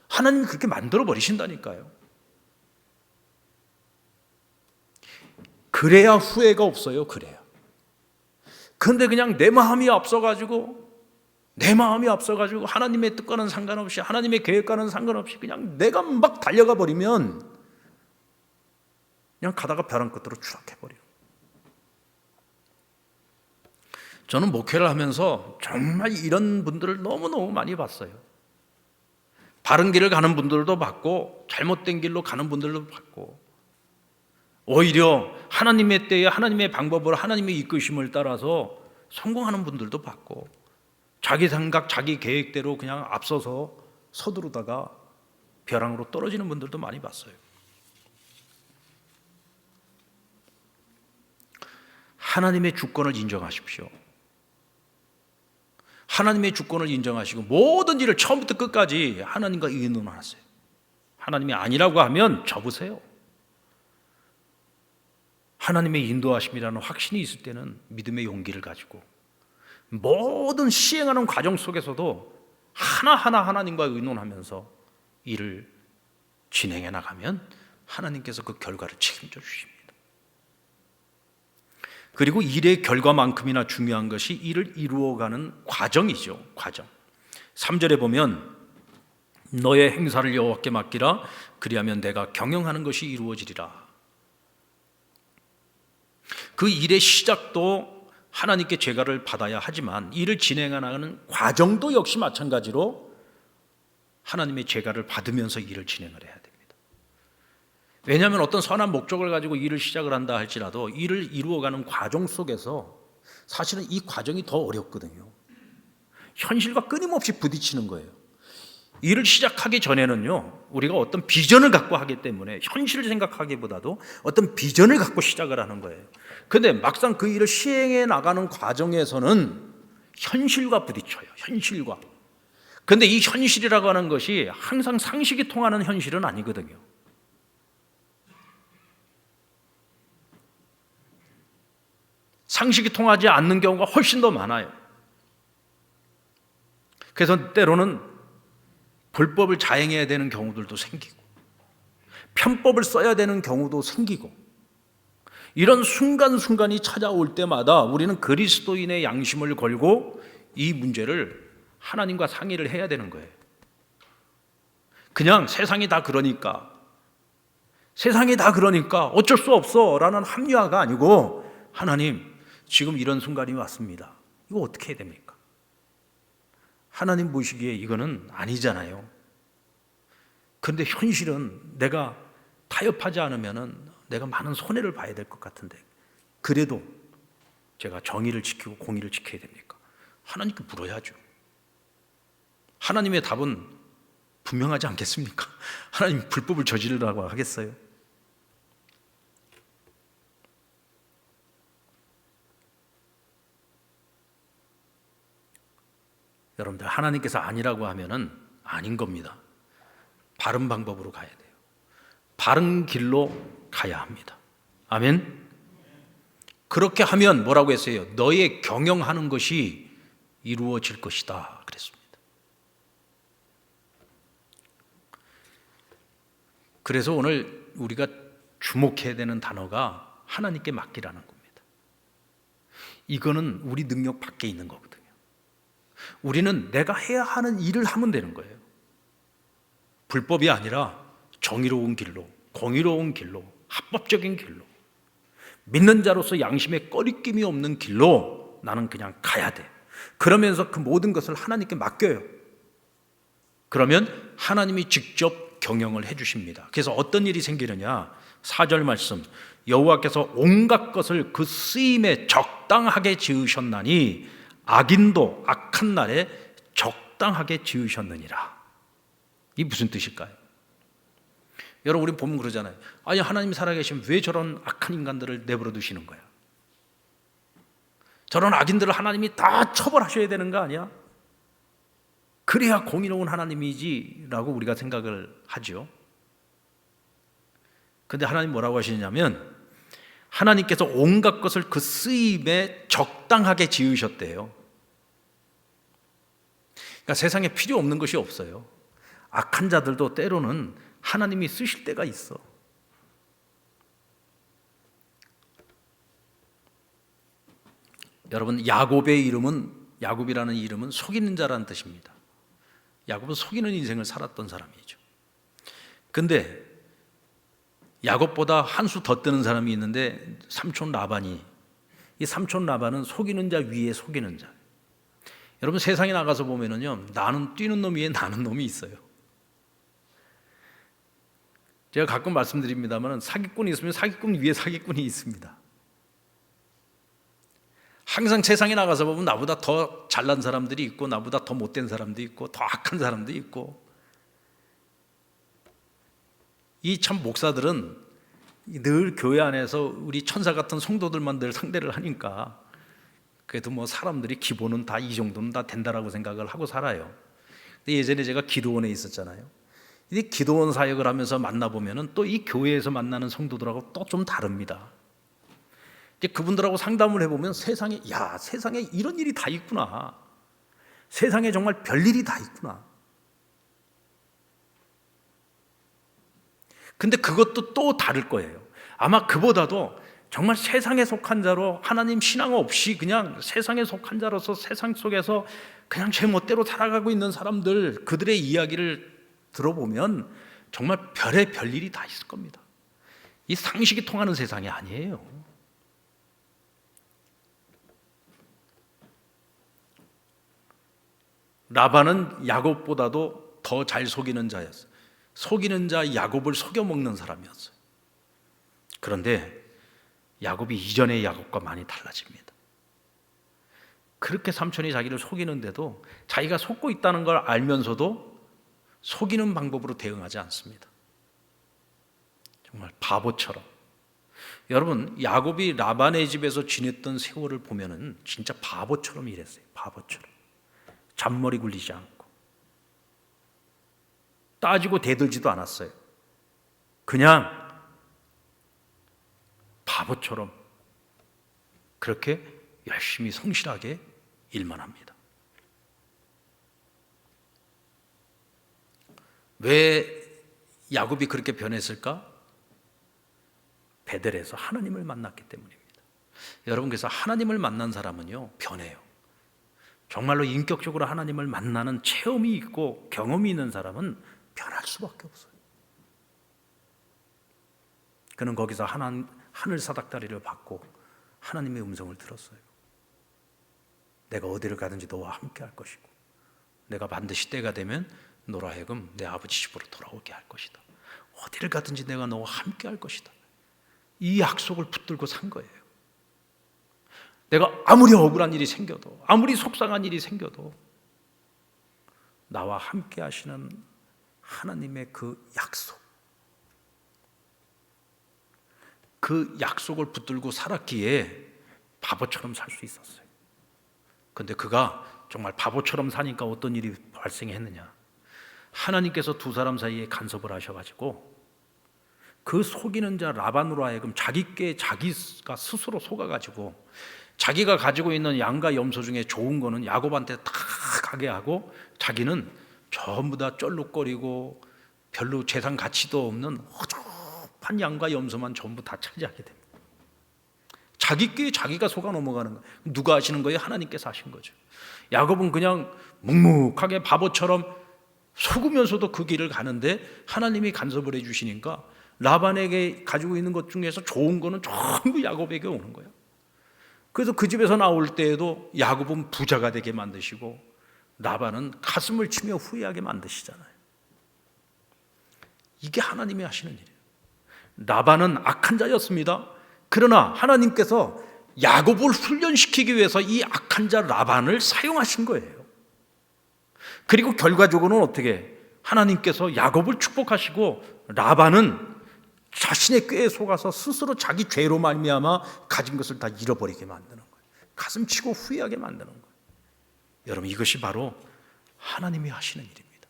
하나님이 그렇게 만들어 버리신다니까요. 그래야 후회가 없어요. 그래야. 근데 그냥 내 마음이 앞서가지고 하나님의 뜻과는 상관없이, 하나님의 계획과는 상관없이 그냥 내가 막 달려가 버리면 그냥 가다가 벼랑 끝으로 추락해 버려요. 저는 목회를 하면서 정말 이런 분들을 너무너무 많이 봤어요. 바른 길을 가는 분들도 봤고 잘못된 길로 가는 분들도 봤고, 오히려 하나님의 때에 하나님의 방법을, 하나님의 이끄심을 따라서 성공하는 분들도 봤고, 자기 생각 자기 계획대로 그냥 앞서서 서두르다가 벼랑으로 떨어지는 분들도 많이 봤어요. 하나님의 주권을 인정하십시오. 하나님의 주권을 인정하시고 모든 일을 처음부터 끝까지 하나님과 의논하세요. 하나님이 아니라고 하면 접으세요. 하나님의 인도하심이라는 확신이 있을 때는 믿음의 용기를 가지고 모든 시행하는 과정 속에서도 하나하나 하나님과 의논하면서 일을 진행해 나가면 하나님께서 그 결과를 책임져 주십니다. 그리고 일의 결과만큼이나 중요한 것이 일을 이루어가는 과정이죠. 과정. 3절에 보면 너의 행사를 여호와께 맡기라, 그리하면 내가 경영하는 것이 이루어지리라. 그 일의 시작도 하나님께 제가를 받아야 하지만 일을 진행하는 과정도 역시 마찬가지로 하나님의 제가를 받으면서 일을 진행을 해야 됩니다. 왜냐하면 어떤 선한 목적을 가지고 일을 시작을 한다 할지라도 일을 이루어가는 과정 속에서 사실은 이 과정이 더 어렵거든요. 현실과 끊임없이 부딪히는 거예요. 일을 시작하기 전에는요, 우리가 어떤 비전을 갖고 하기 때문에 현실을 생각하기보다도 어떤 비전을 갖고 시작을 하는 거예요. 그런데 막상 그 일을 시행해 나가는 과정에서는 현실과 부딪혀요. 현실과. 그런데 이 현실이라고 하는 것이 항상 상식이 통하는 현실은 아니거든요. 상식이 통하지 않는 경우가 훨씬 더 많아요. 그래서 때로는 불법을 자행해야 되는 경우들도 생기고, 편법을 써야 되는 경우도 생기고, 이런 순간순간이 찾아올 때마다 우리는 그리스도인의 양심을 걸고 이 문제를 하나님과 상의를 해야 되는 거예요. 그냥 세상이 다 그러니까 어쩔 수 없어 라는 합리화가 아니고, 하나님 지금 이런 순간이 왔습니다. 이거 어떻게 해야 됩니까? 하나님 보시기에 이거는 아니잖아요. 그런데 현실은 내가 타협하지 않으면 내가 많은 손해를 봐야 될 것 같은데, 그래도 제가 정의를 지키고 공의를 지켜야 됩니까? 하나님께 물어야죠. 하나님의 답은 분명하지 않겠습니까? 하나님 불법을 저지르라고 하겠어요? 여러분들, 하나님께서 아니라고 하면은 아닌 겁니다. 바른 방법으로 가야 돼요. 바른 길로 가야 합니다. 아멘. 그렇게 하면 뭐라고 했어요? 너의 경영하는 것이 이루어질 것이다 그랬습니다. 그래서 오늘 우리가 주목해야 되는 단어가 하나님께 맡기라는 겁니다. 이거는 우리 능력 밖에 있는 거거든요. 우리는 내가 해야 하는 일을 하면 되는 거예요. 불법이 아니라 정의로운 길로, 공의로운 길로, 합법적인 길로, 믿는 자로서 양심에 꺼리낌이 없는 길로 나는 그냥 가야 돼. 그러면서 그 모든 것을 하나님께 맡겨요. 그러면 하나님이 직접 경영을 해주십니다. 그래서 어떤 일이 생기느냐, 4절 말씀, 여호와께서 온갖 것을 그 쓰임에 적당하게 지으셨나니 악인도 악한 날에 적당하게 지으셨느니라. 이 무슨 뜻일까요? 여러분, 우리 보면 그러잖아요. 아니, 하나님이 살아계시면 왜 저런 악한 인간들을 내버려 두시는 거야? 저런 악인들을 하나님이 다 처벌하셔야 되는 거 아니야? 그래야 공의로운 하나님이지 라고 우리가 생각을 하죠. 그런데 하나님 뭐라고 하시냐면, 하나님께서 온갖 것을 그 쓰임에 적당하게 지으셨대요. 그러니까 세상에 필요 없는 것이 없어요. 악한 자들도 때로는 하나님이 쓰실 때가 있어. 여러분, 야곱이라는 이름은 속이는 자라는 뜻입니다. 야곱은 속이는 인생을 살았던 사람이죠. 근데 야곱보다 한 수 더 뜨는 사람이 있는데 삼촌 라반이 이 삼촌 라반은 속이는 자 위에 속이는 자. 여러분 세상에 나가서 보면은요, 나는 뛰는 놈 위에 나는 놈이 있어요. 제가 가끔 말씀드립니다만 사기꾼이 있으면 사기꾼 위에 사기꾼이 있습니다. 항상 세상에 나가서 보면 나보다 더 잘난 사람들이 있고 나보다 더 못된 사람도 있고 더 악한 사람도 있고, 이 참 목사들은 늘 교회 안에서 우리 천사 같은 성도들만 늘 상대를 하니까 그래도 뭐 사람들이 기본은 다 이 정도는 다 된다라고 생각을 하고 살아요. 근데 예전에 제가 기도원에 있었잖아요. 이 기도원 사역을 하면서 만나보면은 또 이 교회에서 만나는 성도들하고 또 좀 다릅니다. 이제 그분들하고 상담을 해보면 세상에 이런 일이 다 있구나. 세상에 정말 별일이 다 있구나. 근데 그것도 또 다를 거예요. 아마 그보다도 정말 세상에 속한 자로 하나님 신앙 없이 그냥 세상에 속한 자로서 세상 속에서 그냥 제 멋대로 살아가고 있는 사람들, 그들의 이야기를 들어보면 정말 별의 별일이 다 있을 겁니다. 이 상식이 통하는 세상이 아니에요. 라반은 야곱보다도 더 잘 속이는 자였어요. 속이는 자 야곱을 속여먹는 사람이었어요. 그런데 야곱이 이전의 야곱과 많이 달라집니다. 그렇게 삼촌이 자기를 속이는데도 자기가 속고 있다는 걸 알면서도 속이는 방법으로 대응하지 않습니다. 정말 바보처럼. 여러분, 야곱이 라반의 집에서 지냈던 세월을 보면은 진짜 바보처럼 일했어요. 바보처럼. 잔머리 굴리지 않고 따지고 대들지도 않았어요. 그냥 바보처럼 그렇게 열심히 성실하게 일만 합니다. 왜 야곱이 그렇게 변했을까? 베델에서 하나님을 만났기 때문입니다. 여러분, 그래서 하나님을 만난 사람은요, 변해요. 정말로 인격적으로 하나님을 만나는 체험이 있고 경험이 있는 사람은 변할 수밖에 없어요. 그는 거기서 하늘 사닥다리를 받고 하나님의 음성을 들었어요. 내가 어디를 가든지 너와 함께 할 것이고 내가 반드시 때가 되면 너로 하여금 내 아버지 집으로 돌아오게 할 것이다. 어디를 가든지 내가 너와 함께 할 것이다. 이 약속을 붙들고 산 거예요. 내가 아무리 억울한 일이 생겨도, 아무리 속상한 일이 생겨도 나와 함께 하시는 하나님의 그 약속, 그 약속을 붙들고 살았기에 바보처럼 살 수 있었어요. 그런데 그가 정말 바보처럼 사니까 어떤 일이 발생했느냐? 하나님께서 두 사람 사이에 간섭을 하셔가지고 그 속이는 자 라반으로 하여금 자기가 스스로 속아가지고 자기가 가지고 있는 양과 염소 중에 좋은 거는 야곱한테 다 가게 하고 자기는 전부 다 쩔룩거리고 별로 재산 가치도 없는 허접한 양과 염소만 전부 다 차지하게 됩니다. 자기 꾀에 자기가 속아 넘어가는 거예요. 누가 하시는 거예요? 하나님께서 하신 거죠. 야곱은 그냥 묵묵하게 바보처럼 속으면서도 그 길을 가는데 하나님이 간섭을 해주시니까 라반에게 가지고 있는 것 중에서 좋은 거는 전부 야곱에게 오는 거예요. 그래서 그 집에서 나올 때에도 야곱은 부자가 되게 만드시고 라반은 가슴을 치며 후회하게 만드시잖아요. 이게 하나님이 하시는 일이에요. 라반은 악한 자였습니다. 그러나 하나님께서 야곱을 훈련시키기 위해서 이 악한 자 라반을 사용하신 거예요. 그리고 결과적으로는 어떻게? 하나님께서 야곱을 축복하시고 라반은 자신의 꾀에 속아서 스스로 자기 죄로 말미암아 가진 것을 다 잃어버리게 만드는 거예요. 가슴 치고 후회하게 만드는 거예요. 여러분, 이것이 바로 하나님이 하시는 일입니다.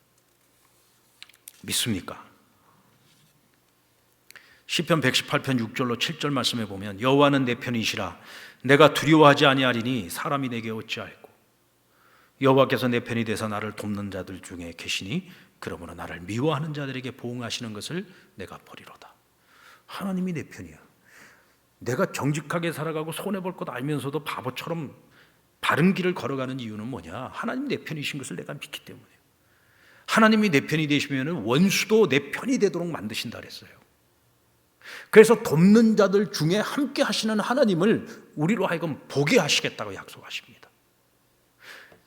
믿습니까? 시편 118편 6절로 7절 말씀에 보면 여호와는 내 편이시라 내가 두려워하지 아니하리니 사람이 내게 어찌할꼬 여호와께서 내 편이 되사 나를 돕는 자들 중에 계시니 그러므로 나를 미워하는 자들에게 보응하시는 것을 내가 보리로다. 하나님이 내 편이야. 내가 정직하게 살아가고 손해볼 것 알면서도 바보처럼 바른 길을 걸어가는 이유는 뭐냐? 하나님 내 편이신 것을 내가 믿기 때문이에요. 하나님이 내 편이 되시면 원수도 내 편이 되도록 만드신다 그랬어요. 그래서 돕는 자들 중에 함께 하시는 하나님을 우리로 하여금 보게 하시겠다고 약속하십니다.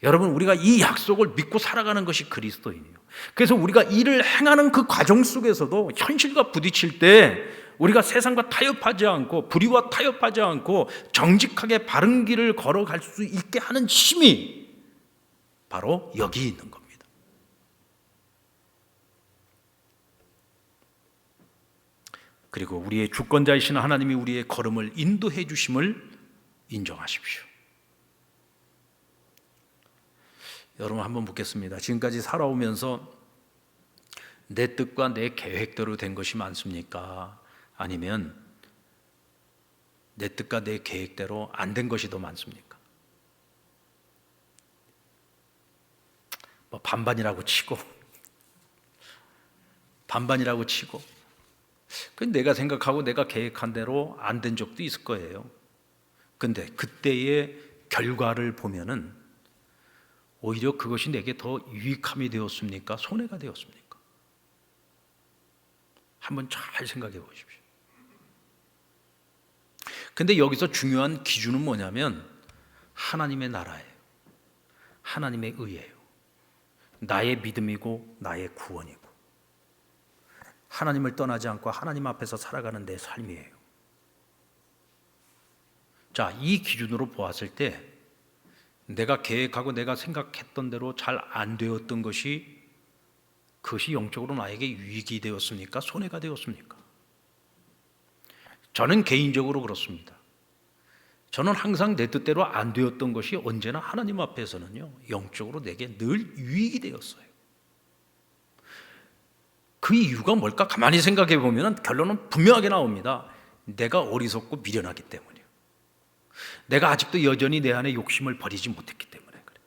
여러분, 우리가 이 약속을 믿고 살아가는 것이 그리스도인이에요. 그래서 우리가 일을 행하는 그 과정 속에서도 현실과 부딪힐 때 우리가 세상과 타협하지 않고 불의와 타협하지 않고 정직하게 바른 길을 걸어갈 수 있게 하는 힘이 바로 여기 있는 겁니다. 그리고 우리의 주권자이신 하나님이 우리의 걸음을 인도해 주심을 인정하십시오. 여러분, 한번 묻겠습니다. 지금까지 살아오면서 내 뜻과 내 계획대로 된 것이 많습니까? 아니면 내 뜻과 내 계획대로 안 된 것이 더 많습니까? 뭐 반반이라고 치고 내가 생각하고 내가 계획한 대로 안 된 적도 있을 거예요. 근데 그때의 결과를 보면은 오히려 그것이 내게 더 유익함이 되었습니까? 손해가 되었습니까? 한번 잘 생각해 보십시오. 근데 여기서 중요한 기준은 뭐냐면 하나님의 나라예요. 하나님의 의예요. 나의 믿음이고 나의 구원이고 하나님을 떠나지 않고 하나님 앞에서 살아가는 내 삶이에요. 자, 이 기준으로 보았을 때 내가 계획하고 내가 생각했던 대로 잘 안 되었던 것이 그것이 영적으로 나에게 유익이 되었습니까? 손해가 되었습니까? 저는 개인적으로 그렇습니다. 저는 항상 내 뜻대로 안 되었던 것이 언제나 하나님 앞에서는요, 영적으로 내게 늘 유익이 되었어요. 그 이유가 뭘까? 가만히 생각해 보면 결론은 분명하게 나옵니다. 내가 어리석고 미련하기 때문이에요. 내가 아직도 여전히 내 안에 욕심을 버리지 못했기 때문에 그래요.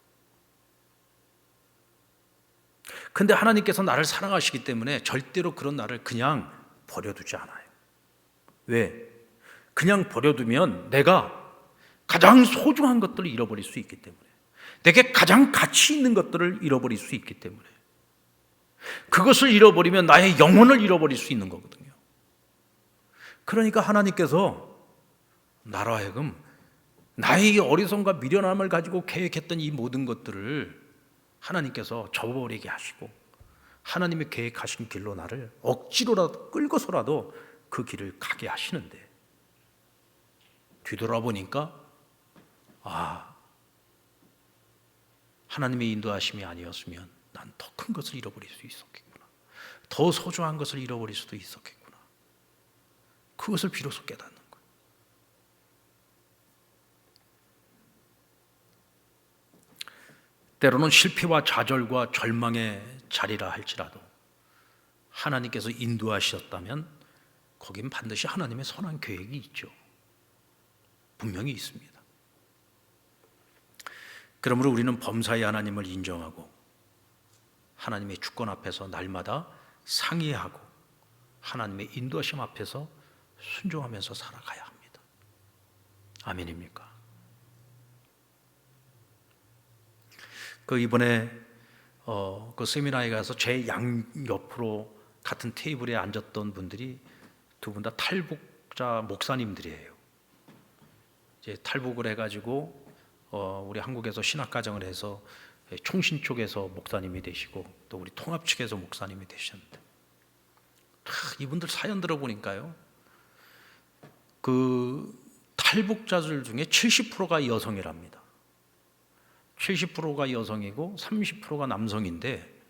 근데 하나님께서 나를 사랑하시기 때문에 절대로 그런 나를 그냥 버려두지 않아요. 왜? 그냥 버려두면 내가 가장 소중한 것들을 잃어버릴 수 있기 때문에, 내게 가장 가치 있는 것들을 잃어버릴 수 있기 때문에, 그것을 잃어버리면 나의 영혼을 잃어버릴 수 있는 거거든요. 그러니까 하나님께서 나로 하여금 나의 어리석음과 미련함을 가지고 계획했던 이 모든 것들을 하나님께서 접어버리게 하시고 하나님의 계획하신 길로 나를 억지로라도 끌고서라도 그 길을 가게 하시는데, 뒤돌아보니까 하나님의 인도하심이 아니었으면 난 더 큰 것을 잃어버릴 수 있었겠구나, 더 소중한 것을 잃어버릴 수도 있었겠구나. 그것을 비로소 깨닫는 거예요. 때로는 실패와 좌절과 절망의 자리라 할지라도 하나님께서 인도하셨다면 거긴 반드시 하나님의 선한 계획이 있죠. 분명히 있습니다. 그러므로 우리는 범사의 하나님을 인정하고 하나님의 주권 앞에서 날마다 상의하고 하나님의 인도하심 앞에서 순종하면서 살아가야 합니다. 아멘입니까? 이번에 그 세미나에 가서 제 양옆으로 같은 테이블에 앉았던 분들이 두 분 다 탈북자 목사님들이에요. 이제 탈북을 해가지고 우리 한국에서 신학가정을 해서 총신 쪽에서 목사님이 되시고 또 우리 통합 측에서 목사님이 되셨는데, 이분들 사연 들어보니까요, 그 탈북자들 중에 70%가 여성이랍니다. 70%가 여성이고 30%가 남성인데,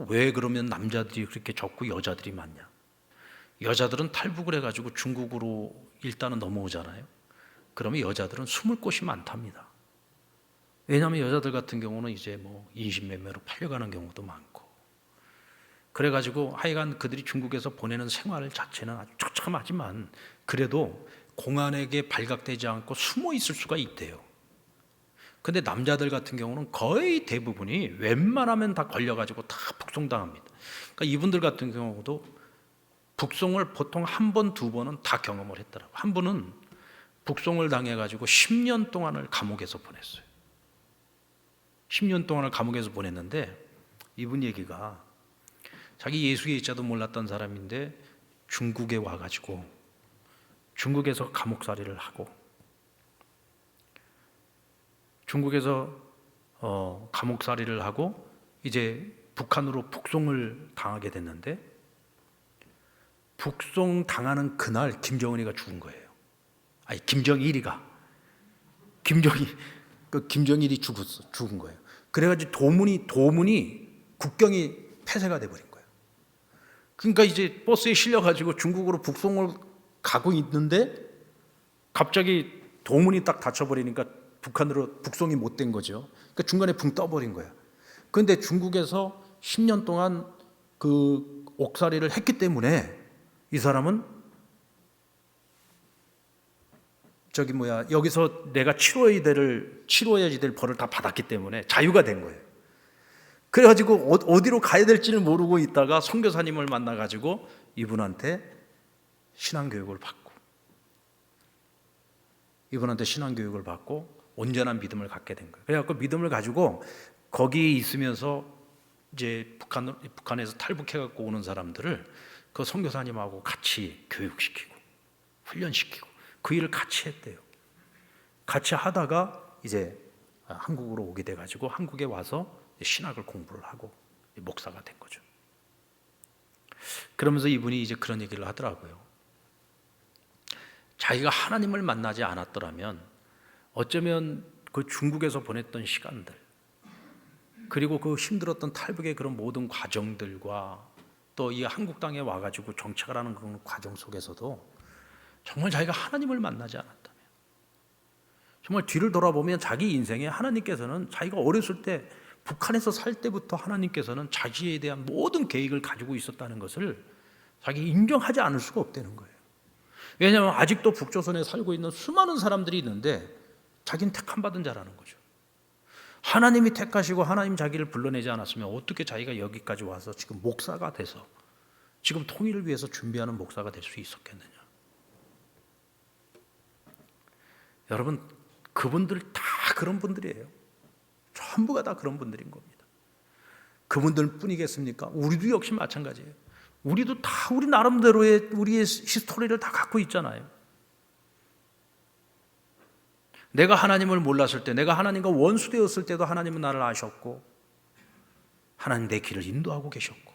왜 그러면 남자들이 그렇게 적고 여자들이 많냐? 여자들은 탈북을 해가지고 중국으로 일단은 넘어오잖아요. 그러면 여자들은 숨을 곳이 많답니다. 왜냐하면 여자들 같은 경우는 이제 뭐 인신매매로 팔려가는 경우도 많고, 그래가지고 하여간 그들이 중국에서 보내는 생활 자체는 아주 처참하지만 그래도 공안에게 발각되지 않고 숨어 있을 수가 있대요. 근데 남자들 같은 경우는 거의 대부분이 웬만하면 다 걸려가지고 다 북송당합니다. 그러니까 이분들 같은 경우도 북송을 보통 한 번, 두 번은 다 경험을 했더라고요. 한 분은 북송을 당해가지고 10년 동안을 감옥에서 보냈어요. 10년 동안을 감옥에서 보냈는데, 이분 얘기가 자기 예수의 일자도 몰랐던 사람인데 중국에 와가지고 중국에서 감옥살이를 하고 중국에서 감옥살이를 하고 이제 북한으로 북송을 당하게 됐는데 북송 당하는 그날 김정은이가 죽은 거예요. 아니 김정일이가 김정일이 죽은 거예요. 그래가지고 도문이 국경이 폐쇄가 돼버린 거예요. 그러니까 이제 버스에 실려가지고 중국으로 북송을 가고 있는데 갑자기 도문이 딱 닫혀버리니까 북한으로 북송이 못 된 거죠. 그러니까 중간에 붕 떠버린 거예요. 그런데 중국에서 10년 동안 그 옥살이를 했기 때문에 이 사람은 여기서 내가 치러야지 될 벌을 다 받았기 때문에 자유가 된 거예요. 그래가지고 어디로 가야 될지를 모르고 있다가 선교사님을 만나가지고 이분한테 신앙교육을 받고 온전한 믿음을 갖게 된 거예요. 그래갖고 믿음을 가지고 거기 있으면서 이제 북한에서 탈북해갖고 오는 사람들을 그 선교사님하고 같이 교육시키고 훈련시키고 그 일을 같이 했대요. 같이 하다가 이제 한국으로 오게 돼가지고 한국에 와서 신학을 공부를 하고 목사가 된 거죠. 그러면서 이분이 이제 그런 얘기를 하더라고요. 자기가 하나님을 만나지 않았더라면 어쩌면 그 중국에서 보냈던 시간들 그리고 그 힘들었던 탈북의 그런 모든 과정들과 또 이 한국 땅에 와가지고 정착을 하는 그런 과정 속에서도 정말 자기가 하나님을 만나지 않았다면 정말 뒤를 돌아보면 자기 인생에 하나님께서는 자기가 어렸을 때 북한에서 살 때부터 하나님께서는 자기에 대한 모든 계획을 가지고 있었다는 것을 자기 인정하지 않을 수가 없다는 거예요. 왜냐하면 아직도 북조선에 살고 있는 수많은 사람들이 있는데 자기는 택함받은 자라는 거죠. 하나님이 택하시고 하나님 자기를 불러내지 않았으면 어떻게 자기가 여기까지 와서 지금 목사가 돼서 지금 통일을 위해서 준비하는 목사가 될 수 있었겠느냐. 여러분 그분들 다 그런 분들이에요. 전부가 다 그런 분들인 겁니다. 그분들 뿐이겠습니까? 우리도 역시 마찬가지예요. 우리도 다 우리 나름대로의 우리의 히스토리를 다 갖고 있잖아요. 내가 하나님을 몰랐을 때, 내가 하나님과 원수되었을 때도 하나님은 나를 아셨고 하나님 내 길을 인도하고 계셨고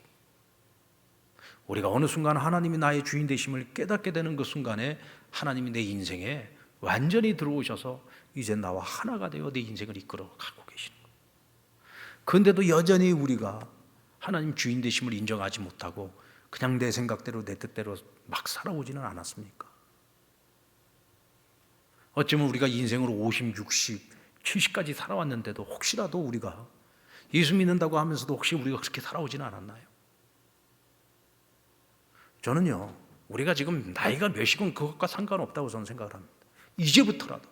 우리가 어느 순간 하나님이 나의 주인 되심을 깨닫게 되는 그 순간에 하나님이 내 인생에 완전히 들어오셔서 이제 나와 하나가 되어 내 인생을 이끌어 가고 계시는 거예요. 그런데도 여전히 우리가 하나님 주인 되심을 인정하지 못하고 그냥 내 생각대로 내 뜻대로 막 살아오지는 않았습니까? 어쩌면 우리가 인생으로 50, 60, 70까지 살아왔는데도 혹시라도 우리가 예수 믿는다고 하면서도 혹시 우리가 그렇게 살아오지는 않았나요? 저는요, 우리가 지금 나이가 몇이건 그것과 상관없다고 저는 생각을 합니다. 이제부터라도,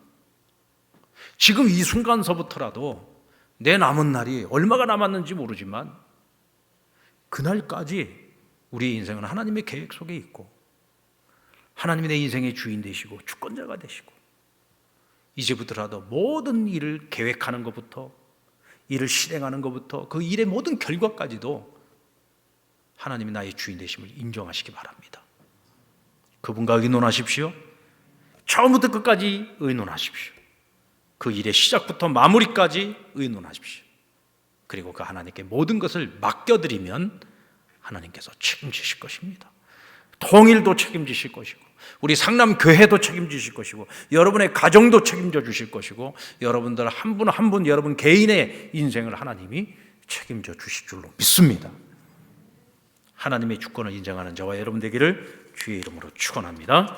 지금 이 순간서부터라도 내 남은 날이 얼마가 남았는지 모르지만 그날까지 우리의 인생은 하나님의 계획 속에 있고 하나님이 내 인생의 주인 되시고 주권자가 되시고 이제부터라도 모든 일을 계획하는 것부터 일을 실행하는 것부터 그 일의 모든 결과까지도 하나님이 나의 주인 되심을 인정하시기 바랍니다. 그분과 의논하십시오. 처음부터 끝까지 의논하십시오. 그 일의 시작부터 마무리까지 의논하십시오. 그리고 그 하나님께 모든 것을 맡겨드리면 하나님께서 책임지실 것입니다. 통일도 책임지실 것이고 우리 상남교회도 책임지실 것이고 여러분의 가정도 책임져 주실 것이고 여러분들 한 분 한 분 여러분 개인의 인생을 하나님이 책임져 주실 줄로 믿습니다. 하나님의 주권을 인정하는 저와 여러분 되기를 주의 이름으로 축원합니다.